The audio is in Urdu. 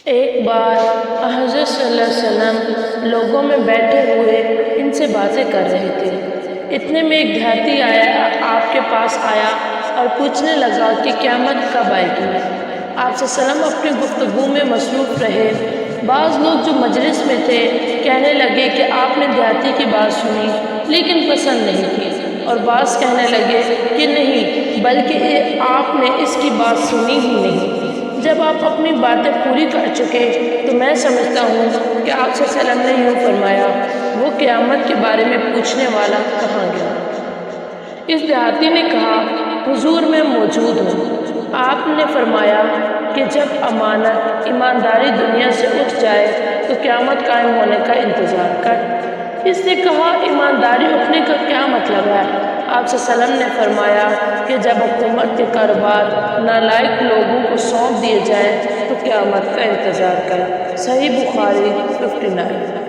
ایک بار حضرت صلی اللہ علیہ وسلم لوگوں میں بیٹھے ہوئے ان سے باتیں کر رہے تھے۔ اتنے میں ایک دیہاتی آپ کے پاس آیا اور پوچھنے لگا کہ قیامت کب آئے گی۔ آپ صلی اللہ علیہ وسلم اپنی گفتگو میں مصروف رہے۔ بعض لوگ جو مجلس میں تھے کہنے لگے کہ آپ نے دیہاتی کی بات سنی لیکن پسند نہیں کی، اور بعض کہنے لگے کہ نہیں بلکہ آپ نے اس کی بات سنی ہی نہیں۔ جب آپ اپنی باتیں پوری کر چکے تو میں سمجھتا ہوں کہ آپ صلی اللہ علیہ وسلم نے یوں فرمایا، وہ قیامت کے بارے میں پوچھنے والا کہاں گیا؟ اس دیہاتی نے کہا، حضور میں موجود ہوں۔ آپ نے فرمایا کہ جب امانت ایمانداری دنیا سے اٹھ جائے تو قیامت قائم ہونے کا انتظار کر۔ اس نے کہا، ایمانداری اٹھنے کا کیا مطلب ہے؟ آپ صلی اللہ علیہ وسلم نے فرمایا کہ جب حکومت کے کاروبار نالائق لوگوں کو سونپ دیے جائیں تو قیامت کا انتظار کر۔ صحیح بخاری 59۔